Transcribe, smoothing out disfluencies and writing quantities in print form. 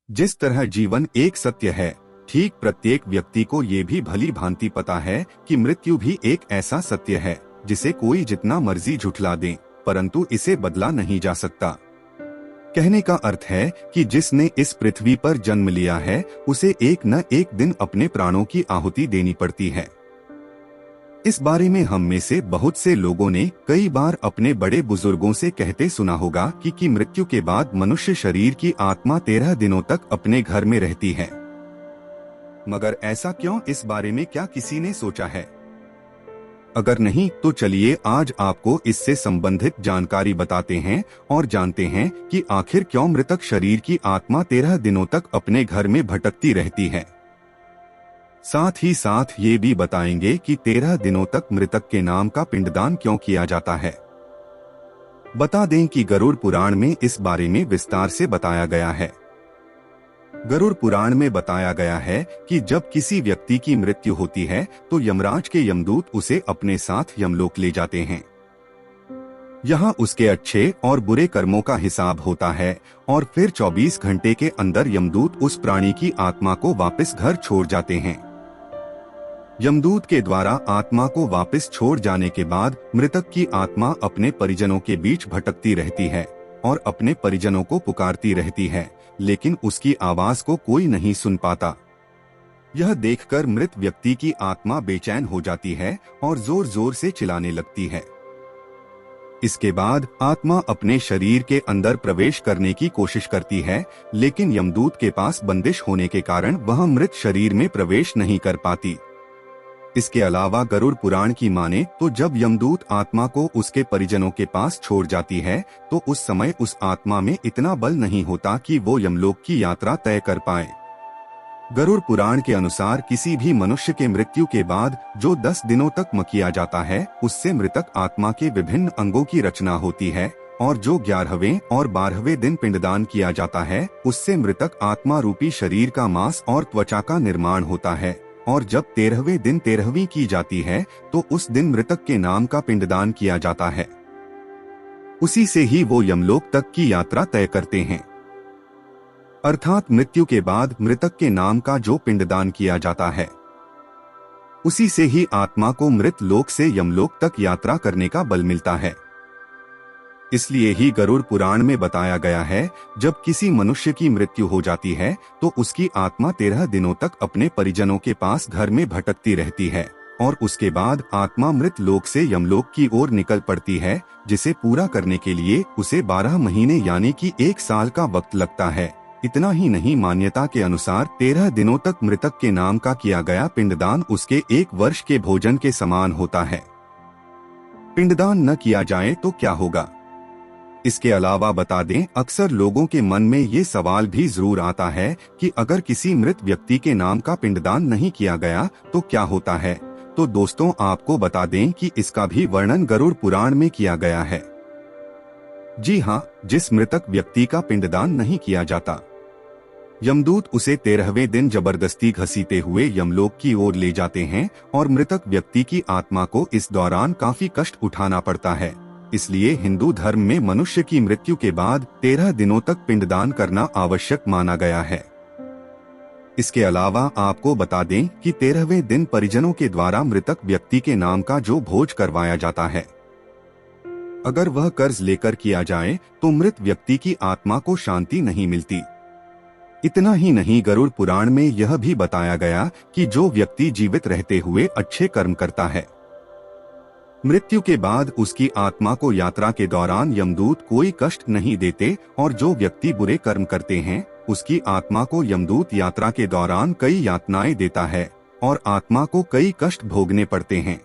जिस तरह जीवन एक सत्य है, ठीक प्रत्येक व्यक्ति को ये भी भली भांति पता है कि मृत्यु भी एक ऐसा सत्य है जिसे कोई जितना मर्जी झुठला दे, परंतु इसे बदला नहीं जा सकता। कहने का अर्थ है कि जिसने इस पृथ्वी पर जन्म लिया है उसे एक न एक दिन अपने प्राणों की आहुति देनी पड़ती है। इस बारे में हम में से बहुत से लोगों ने कई बार अपने बड़े बुजुर्गों से कहते सुना होगा कि मृत्यु के बाद मनुष्य शरीर की आत्मा 13 दिनों तक अपने घर में रहती है। मगर ऐसा क्यों, इस बारे में क्या किसी ने सोचा है? अगर नहीं तो चलिए आज आपको इससे संबंधित जानकारी बताते हैं और जानते हैं कि आखिर क्यों मृतक शरीर की आत्मा 13 दिनों तक अपने घर में भटकती रहती है। साथ ही साथ ये भी बताएंगे कि 13 दिनों तक मृतक के नाम का पिंडदान क्यों किया जाता है। बता दें कि गरुड़ पुराण में इस बारे में विस्तार से बताया गया है। गरुड़ पुराण में बताया गया है कि जब किसी व्यक्ति की मृत्यु होती है तो यमराज के यमदूत उसे अपने साथ यमलोक ले जाते हैं। यहाँ उसके अच्छे और बुरे कर्मों का हिसाब होता है और फिर 24 घंटे के अंदर यमदूत उस प्राणी की आत्मा को वापस घर छोड़ जाते हैं। यमदूत के द्वारा आत्मा को वापस छोड़ जाने के बाद मृतक की आत्मा अपने परिजनों के बीच भटकती रहती है और अपने परिजनों को पुकारती रहती है, लेकिन उसकी आवाज को कोई नहीं सुन पाता। यह देखकर मृत व्यक्ति की आत्मा बेचैन हो जाती है और जोर जोर से चिल्लाने लगती है। इसके बाद आत्मा अपने शरीर के अंदर प्रवेश करने की कोशिश करती है, लेकिन यमदूत के पास बंदिश होने के कारण वह मृत शरीर में प्रवेश नहीं कर पाती। इसके अलावा गरुड़ पुराण की माने तो जब यमदूत आत्मा को उसके परिजनों के पास छोड़ जाती है तो उस समय उस आत्मा में इतना बल नहीं होता कि वो यमलोक की यात्रा तय कर पाए। गरुड़ पुराण के अनुसार किसी भी मनुष्य के मृत्यु के बाद जो 10 दिनों तक किया जाता है उससे मृतक आत्मा के विभिन्न अंगों की रचना होती है, और जो 11वें और 12वें दिन पिंडदान किया जाता है उससे मृतक आत्मा रूपी शरीर का मांस और त्वचा का निर्माण होता है, और जब 13वें दिन 13वीं की जाती है तो उस दिन मृतक के नाम का पिंडदान किया जाता है। उसी से ही वो यमलोक तक की यात्रा तय करते हैं। अर्थात मृत्यु के बाद मृतक के नाम का जो पिंडदान किया जाता है उसी से ही आत्मा को मृत लोक से यमलोक तक यात्रा करने का बल मिलता है। इसलिए ही गरुड़ पुराण में बताया गया है जब किसी मनुष्य की मृत्यु हो जाती है तो उसकी आत्मा 13 दिनों तक अपने परिजनों के पास घर में भटकती रहती है और उसके बाद आत्मा मृत लोक से यमलोक की ओर निकल पड़ती है, जिसे पूरा करने के लिए उसे 12 महीने यानी कि 1 साल का वक्त लगता है। इतना ही नहीं, मान्यता के अनुसार 13 दिनों तक मृतक के नाम का किया गया पिंडदान उसके 1 वर्ष के भोजन के समान होता है। पिंडदान न किया जाए तो क्या होगा? इसके अलावा बता दें, अक्सर लोगों के मन में ये सवाल भी जरूर आता है कि अगर किसी मृत व्यक्ति के नाम का पिंडदान नहीं किया गया तो क्या होता है। तो दोस्तों आपको बता दें कि इसका भी वर्णन गरुड़ पुराण में किया गया है। जी हाँ, जिस मृतक व्यक्ति का पिंडदान नहीं किया जाता यमदूत उसे 13वें दिन जबरदस्ती घसीटे हुए यमलोक की ओर ले जाते हैं और मृतक व्यक्ति की आत्मा को इस दौरान काफी कष्ट उठाना पड़ता है। इसलिए हिंदू धर्म में मनुष्य की मृत्यु के बाद 13 दिनों तक पिंडदान करना आवश्यक माना गया है। इसके अलावा आपको बता दें कि 13वें दिन परिजनों के द्वारा मृतक व्यक्ति के नाम का जो भोज करवाया जाता है, अगर वह कर्ज लेकर किया जाए तो मृत व्यक्ति की आत्मा को शांति नहीं मिलती। इतना ही नहीं, गरुड़ पुराण में यह भी बताया गया कि जो व्यक्ति जीवित रहते हुए अच्छे कर्म करता है, मृत्यु के बाद उसकी आत्मा को यात्रा के दौरान यमदूत कोई कष्ट नहीं देते, और जो व्यक्ति बुरे कर्म करते हैं उसकी आत्मा को यमदूत यात्रा के दौरान कई यातनाएं देता है और आत्मा को कई कष्ट भोगने पड़ते हैं।